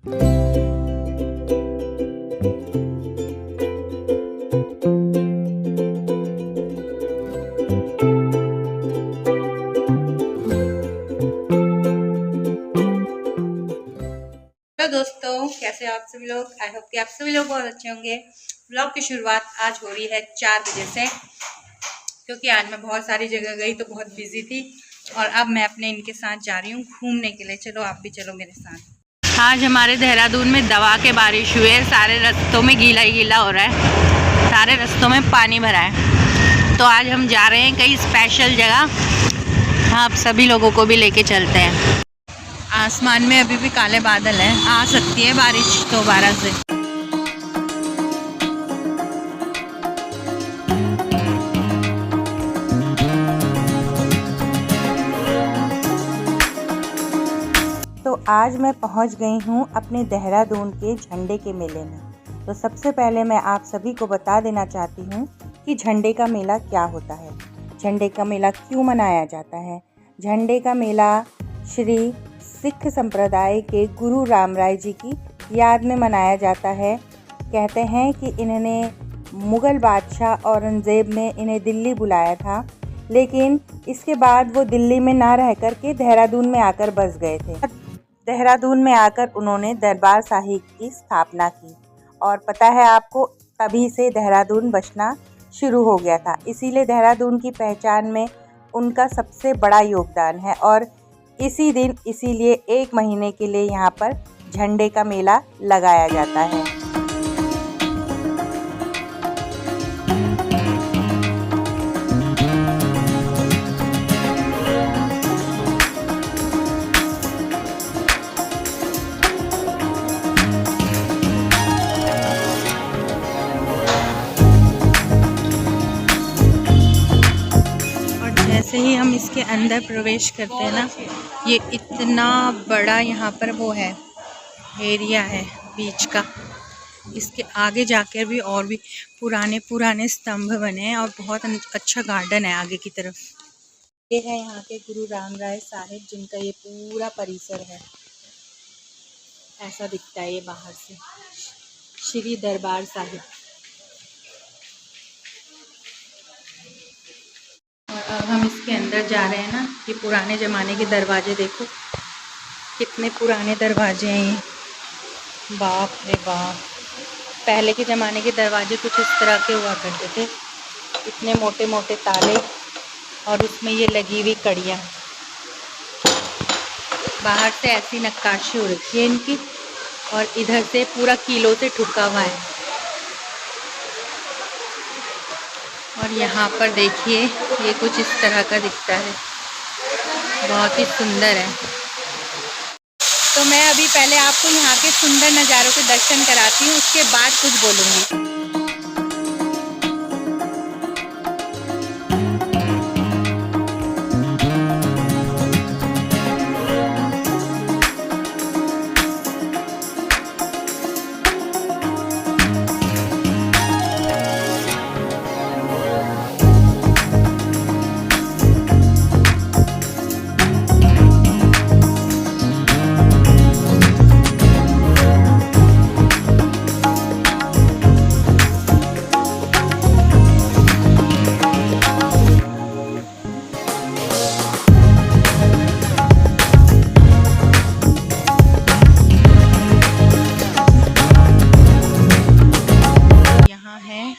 Hello दोस्तों, कैसे आप सभी लोग। आई होप कि आप सभी लोग बहुत अच्छे होंगे। ब्लॉग की शुरुआत आज हो रही है 4 बजे से, क्योंकि आज मैं बहुत सारी जगह गई तो बहुत बिजी थी और अब मैं अपने इनके साथ जा रही हूँ घूमने के लिए। चलो आप भी चलो मेरे साथ। आज हमारे देहरादून में दवा के बारिश हुई है, सारे रास्तों में गीला ही गीला हो रहा है, सारे रास्तों में पानी भरा है। तो आज हम जा रहे हैं कई स्पेशल जगह, आप सभी लोगों को भी लेके चलते हैं। आसमान में अभी भी काले बादल हैं, आ सकती है बारिश दोबारा से। तो आज मैं पहुंच गई हूं अपने देहरादून के झंडे के मेले में। तो सबसे पहले मैं आप सभी को बता देना चाहती हूं कि झंडे का मेला क्या होता है, झंडे का मेला क्यों मनाया जाता है। झंडे का मेला श्री सिख संप्रदाय के गुरु राम राय जी की याद में मनाया जाता है। कहते हैं कि इन्होंने मुग़ल बादशाह औरंगज़ेब ने इन्हें दिल्ली बुलाया था, लेकिन इसके बाद वो दिल्ली में ना रह कर के देहरादून में आकर बस गए थे। देहरादून में आकर उन्होंने दरबार साहिब की स्थापना की और पता है आपको, तभी से देहरादून बसना शुरू हो गया था। इसीलिए देहरादून की पहचान में उनका सबसे बड़ा योगदान है और इसी दिन इसीलिए 1 महीने के लिए यहाँ पर झंडे का मेला लगाया जाता है। जैसे ही हम इसके अंदर प्रवेश करते हैं ना, ये इतना बड़ा यहाँ पर वो है, एरिया है बीच का। इसके आगे जाकर भी और भी पुराने पुराने स्तंभ बने हैं और बहुत अच्छा गार्डन है आगे की तरफ। ये है यहाँ के गुरु राम राय साहिब, जिनका ये पूरा परिसर है। ऐसा दिखता है ये बाहर से, श्री दरबार साहिब। और अब हम इसके अंदर जा रहे हैं ना, ये पुराने ज़माने के दरवाजे देखो, कितने पुराने दरवाजे हैं ये। बाप रे बाप, पहले के ज़माने के दरवाजे कुछ इस तरह के हुआ करते थे, इतने मोटे मोटे ताले और उसमें ये लगी हुई कड़ियाँ। बाहर से ऐसी नक्काशी हो रखी है इनकी और इधर से पूरा कीलों से ठुका हुआ है। और यहाँ पर देखिए, ये कुछ इस तरह का दिखता है, बहुत ही सुंदर है। तो मैं अभी पहले आपको यहाँ के सुंदर नज़ारों के दर्शन कराती हूँ, उसके बाद कुछ बोलूँगी।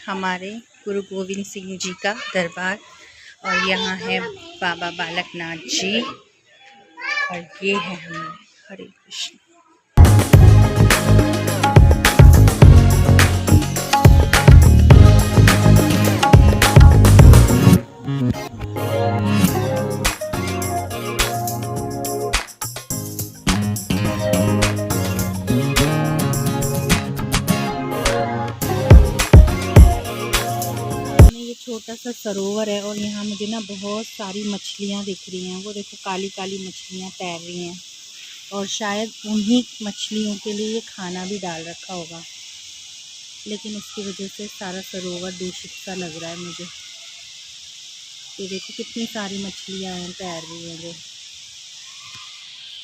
हमारे गुरु गोविंद सिंह जी का दरबार और यहाँ है बाबा बालकनाथ जी और ये है हमारे हरे कृष्ण। छोटा सा सरोवर है और यहाँ मुझे ना बहुत सारी मछलियाँ दिख रही हैं। वो देखो, काली काली मछलियाँ तैर रही हैं और शायद उन्हीं मछलियों के लिए ये खाना भी डाल रखा होगा, लेकिन उसकी वजह से सारा सरोवर दूषित सा लग रहा है मुझे। ये देखो कितनी सारी मछलियाँ हैं, तैर रही हैं जो।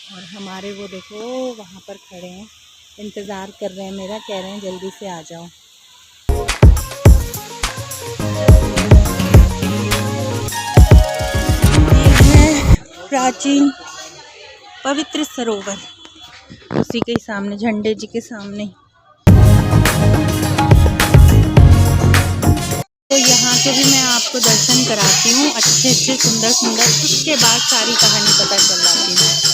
और हमारे वो देखो वहाँ पर खड़े हैं इंतज़ार कर रहे हैं मेरा, कह रहे हैं जल्दी से आ जाओ। ये है प्राचीन पवित्र सरोवर, उसी के सामने, झंडे जी के सामने। तो यहाँ के भी मैं आपको दर्शन कराती हूँ, अच्छे अच्छे सुंदर सुंदर, उसके बाद सारी कहानी पता चल जाती है।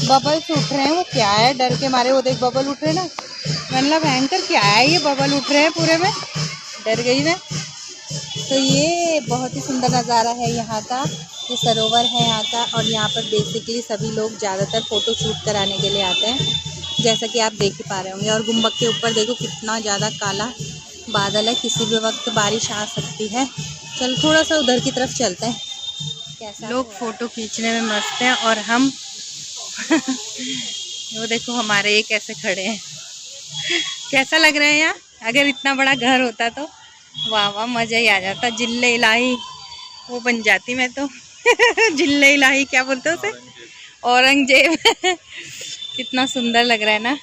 बबल्स उठ रहे हैं, वो क्या है, डर के मारे वो देख बबल उठ रहे ना, मतलब भयंकर क्या है ये, बबल उठ रहे हैं पूरे में, डर गई मैं। तो ये बहुत ही सुंदर नज़ारा है यहाँ का, ये सरोवर है यहाँ का। और यहाँ पर बेसिकली सभी लोग ज़्यादातर फ़ोटो शूट कराने के लिए आते हैं, जैसा कि आप देख ही पा रहे होंगे। और गुम्बद के ऊपर देखो कितना ज़्यादा काला बादल है, किसी भी वक्त बारिश आ सकती है। चल थोड़ा सा उधर की तरफ चलते हैं। कैसा लोग फ़ोटो खींचने में मस्त हैं और हम वो देखो हमारे ये कैसे खड़े हैं। कैसा लग रहा है यहाँ? अगर इतना बड़ा घर होता तो वाह वाह, मज़ा ही आ जाता। जिल्ले इलाही वो बन जाती मैं तो। जिल्ले इलाही क्या बोलते हो उसे? औरंगजेब। कितना सुंदर लग रहा है ना।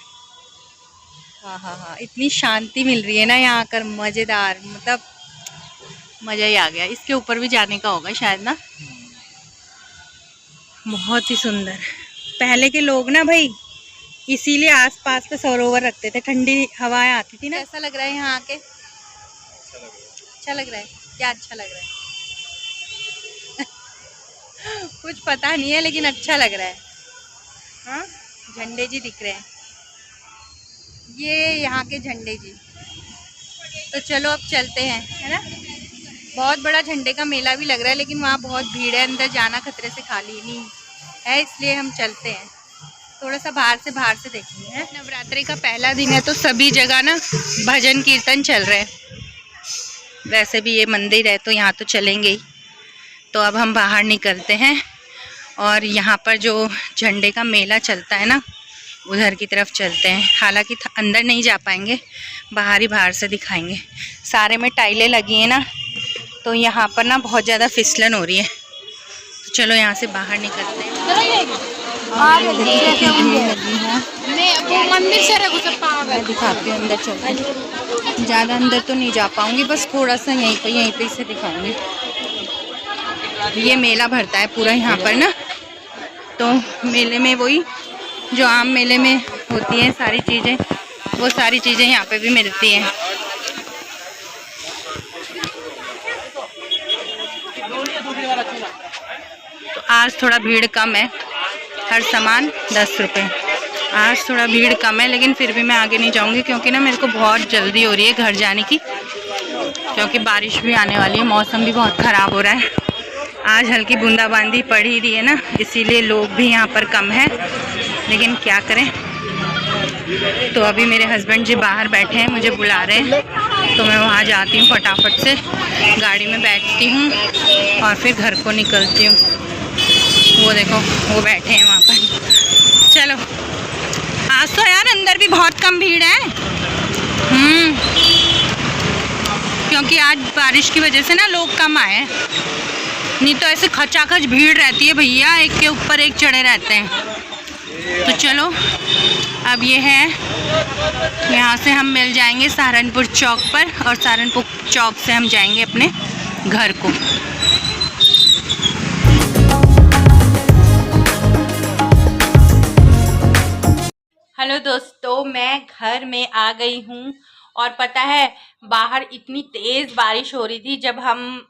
हाँ हाँ हाँ, इतनी शांति मिल रही है ना यहाँ आकर, मज़ेदार, मतलब मज़ा ही आ गया। इसके ऊपर भी जाने का होगा शायद ना। बहुत ही सुंदर। पहले के लोग ना भाई इसीलिए आसपास पे सरोवर रखते थे, ठंडी हवाएं आती थी ना। ऐसा लग रहा है यहाँ आके? अच्छा लग रहा है। क्या अच्छा लग रहा है? कुछ पता नहीं है लेकिन अच्छा लग रहा है। हाँ, झंडे जी दिख रहे हैं, ये यहाँ के झंडे जी। तो चलो अब चलते हैं, है ना। बहुत बड़ा झंडे का मेला भी लग रहा है, लेकिन वहाँ बहुत भीड़ है, अंदर जाना खतरे से खाली नहीं है, इसलिए हम चलते हैं। थोड़ा सा बाहर से देखेंगे। है नवरात्रि का पहला दिन है तो सभी जगह ना भजन कीर्तन चल रहे हैं। वैसे भी ये मंदिर है तो यहाँ तो चलेंगे ही। तो अब हम बाहर निकलते हैं और यहाँ पर जो झंडे का मेला चलता है ना, उधर की तरफ चलते हैं। हालांकि अंदर नहीं जा पाएंगे, बाहर से दिखाएंगे। सारे में टाइलें लगी हैं ना, तो यहाँ पर ना बहुत ज़्यादा फिसलन हो रही है। तो चलो यहाँ से बाहर निकलते हैं। मंदिर से मैं दिखाती हूँ, अंदर चलते हैं। ज़्यादा अंदर तो नहीं जा पाऊँगी, बस थोड़ा सा यहीं पे से दिखाऊँगी। ये मेला भरता है पूरा यहाँ पर ना, तो मेले में वही जो आम मेले में होती हैं सारी चीज़ें, वो सारी चीज़ें यहाँ पे भी मिलती हैं। तो आज थोड़ा भीड़ कम है, हर सामान 10 रुपये। आज थोड़ा भीड़ कम है, लेकिन फिर भी मैं आगे नहीं जाऊँगी क्योंकि ना मेरे को बहुत जल्दी हो रही है घर जाने की, क्योंकि बारिश भी आने वाली है, मौसम भी बहुत ख़राब हो रहा है। आज हल्की बूंदाबांदी पड़ ही रही है ना, इसीलिए लोग भी यहाँ पर कम हैं, लेकिन क्या करें। तो अभी मेरे हस्बैंड जी बाहर बैठे हैं, मुझे बुला रहे हैं, तो मैं वहाँ जाती हूँ, फटाफट से गाड़ी में बैठती हूँ और फिर घर को निकलती हूँ। वो देखो वो बैठे हैं वहाँ पर। चलो, आज तो यार अंदर भी बहुत कम भीड़ है। क्योंकि आज बारिश की वजह से ना लोग कम आए हैं, नहीं तो ऐसे खचाखच भीड़ रहती है भैया, एक के ऊपर एक चढ़े रहते हैं। तो चलो अब ये है, यहाँ से हम मिल जाएंगे सहारनपुर चौक पर, और सहारनपुर चौक से हम जाएंगे अपने घर को। हेलो दोस्तों, मैं घर में आ गई हूँ और पता है बाहर इतनी तेज़ बारिश हो रही थी। जब हम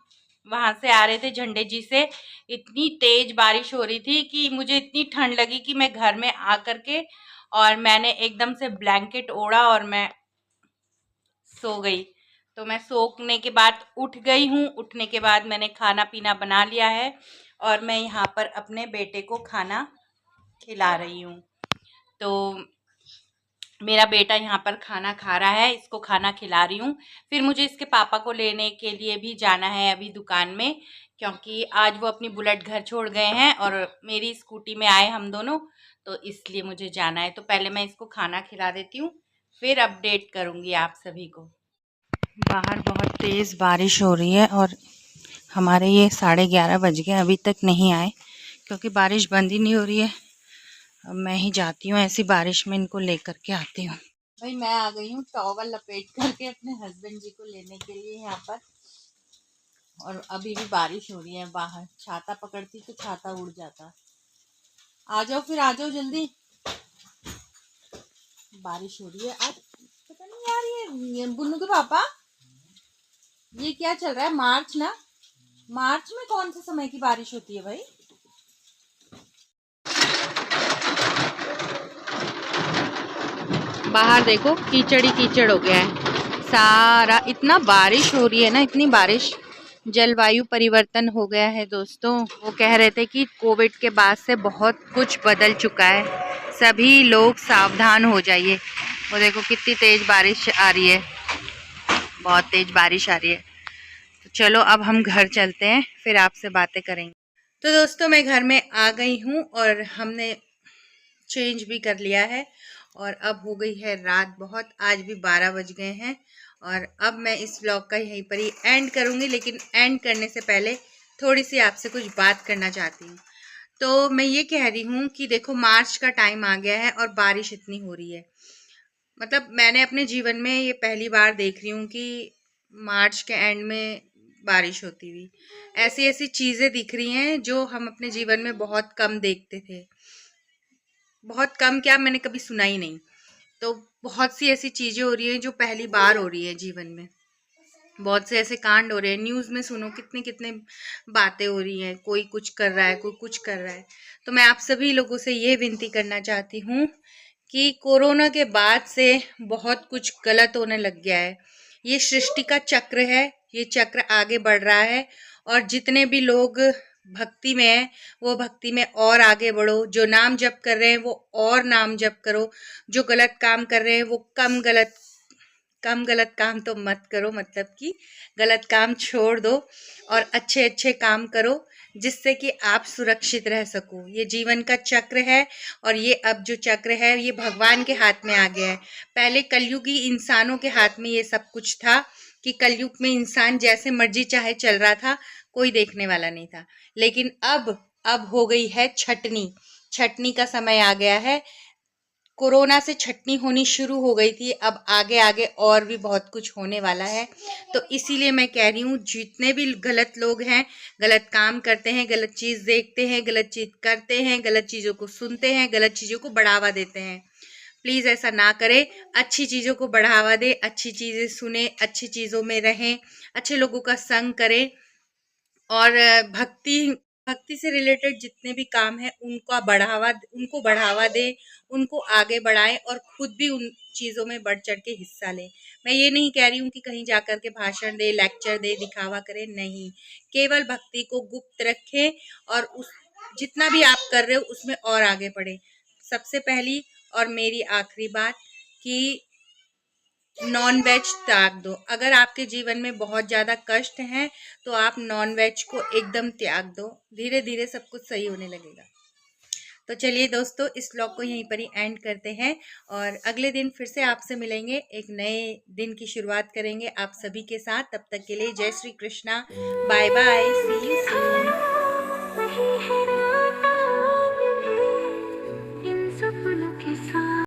वहाँ से आ रहे थे झंडे जी से, इतनी तेज़ बारिश हो रही थी कि मुझे इतनी ठंड लगी कि मैं घर में आ कर के और मैंने एकदम से ब्लैंकेट ओढ़ा और मैं सो गई। तो मैं सोने के बाद उठ गई हूँ। उठने के बाद मैंने खाना पीना बना लिया है और मैं यहाँ पर अपने बेटे को खाना खिला रही हूँ। तो मेरा बेटा यहाँ पर खाना खा रहा है, इसको खाना खिला रही हूँ। फिर मुझे इसके पापा को लेने के लिए भी जाना है अभी दुकान में, क्योंकि आज वो अपनी बुलेट घर छोड़ गए हैं और मेरी स्कूटी में आए हम दोनों, तो इसलिए मुझे जाना है। तो पहले मैं इसको खाना खिला देती हूँ, फिर अपडेट करूँगी आप सभी को। बाहर बहुत तेज़ बारिश हो रही है और हमारे ये 11:30 बज गए, अभी तक नहीं आए, क्योंकि बारिश बंद ही नहीं हो रही है। अब मैं ही जाती हूँ, ऐसी बारिश में इनको लेकर के आती हूँ। भाई मैं आ गई हूँ टॉवल लपेट करके अपने हस्बैंड जी को लेने के लिए यहाँ पर, और अभी भी बारिश हो रही है बाहर। छाता पकड़ती तो छाता उड़ जाता। आ जाओ फिर, आ जाओ जल्दी, बारिश हो रही है आज। पता नहीं यार, ये बुन्नू के पापा, ये क्या चल रहा है? मार्च ना, मार्च में कौन से समय की बारिश होती है भाई? बाहर देखो कीचड़ ही कीचड़ हो गया है सारा। इतना बारिश हो रही है ना, इतनी बारिश। जलवायु परिवर्तन हो गया है दोस्तों। वो कह रहे थे कि कोविड के बाद से बहुत कुछ बदल चुका है, सभी लोग सावधान हो जाइए। वो देखो कितनी तेज बारिश आ रही है, बहुत तेज बारिश आ रही है। तो चलो अब हम घर चलते हैं, फिर आपसे बातें करेंगे। तो दोस्तों मैं घर में आ गई हूँ और हमने चेंज भी कर लिया है, और अब हो गई है रात बहुत। आज भी 12 बज गए हैं, और अब मैं इस व्लॉग का यहीं पर ही एंड करूँगी। लेकिन एंड करने से पहले थोड़ी सी आपसे कुछ बात करना चाहती हूँ। तो मैं ये कह रही हूँ कि देखो मार्च का टाइम आ गया है और बारिश इतनी हो रही है। मतलब मैंने अपने जीवन में ये पहली बार देख रही हूँ कि मार्च के एंड में बारिश होती हुई। ऐसी ऐसी चीज़ें दिख रही हैं जो हम अपने जीवन में बहुत कम देखते थे। बहुत कम क्या, मैंने कभी सुना ही नहीं। तो बहुत सी ऐसी चीज़ें हो रही हैं जो पहली बार हो रही है जीवन में। बहुत से ऐसे कांड हो रहे हैं, न्यूज़ में सुनो कितने कितने बातें हो रही हैं। कोई कुछ कर रहा है, कोई कुछ कर रहा है। तो मैं आप सभी लोगों से ये विनती करना चाहती हूँ कि कोरोना के बाद से बहुत कुछ गलत होने लग गया है। ये सृष्टि का चक्र है, ये चक्र आगे बढ़ रहा है। और जितने भी लोग भक्ति में है वो भक्ति में और आगे बढ़ो। जो नाम जप कर रहे हैं वो और नाम जप करो। जो गलत काम कर रहे हैं वो कम गलत काम तो मत करो, मतलब कि गलत काम छोड़ दो और अच्छे अच्छे काम करो, जिससे कि आप सुरक्षित रह सको। ये जीवन का चक्र है, और ये अब जो चक्र है ये भगवान के हाथ में आ गया है। पहले कलयुगी इंसानों के हाथ में ये सब कुछ था कि कलयुग में इंसान जैसे मर्जी चाहे चल रहा था, कोई देखने वाला नहीं था। लेकिन अब हो गई है छटनी। छटनी का समय आ गया है। कोरोना से छटनी होनी शुरू हो गई थी, अब आगे आगे और भी बहुत कुछ होने वाला है। तो इसीलिए मैं कह रही हूँ, जितने भी गलत लोग हैं, गलत काम करते हैं, गलत चीज़ देखते हैं, गलत चीज़ करते हैं, गलत चीज़ों को सुनते हैं, गलत चीज़ों को बढ़ावा देते हैं, प्लीज़ ऐसा ना करें। अच्छी चीज़ों को बढ़ावा दें, अच्छी चीज़ें सुने, अच्छी चीज़ों में रहें, अच्छे लोगों का संग करें। और भक्ति भक्ति से रिलेटेड जितने भी काम है उनको बढ़ावा दें, उनको आगे बढ़ाएं, और खुद भी उन चीज़ों में बढ़ चढ़ के हिस्सा लें। मैं ये नहीं कह रही हूँ कि कहीं जाकर के भाषण दे, लेक्चर दे, दिखावा करें, नहीं। केवल भक्ति को गुप्त रखें, और उस जितना भी आप कर रहे हो उसमें और आगे बढ़े। सबसे पहली और मेरी आखिरी बात कि नॉन वेज त्याग दो। अगर आपके जीवन में बहुत ज़्यादा कष्ट हैं तो आप नॉन वेज को एकदम त्याग दो, धीरे धीरे सब कुछ सही होने लगेगा। तो चलिए दोस्तों, इस व्लॉग को यहीं पर ही एंड करते हैं, और अगले दिन फिर से आपसे मिलेंगे। एक नए दिन की शुरुआत करेंगे आप सभी के साथ। तब तक के लिए जय Shri Krishna, bye bye, see you soon.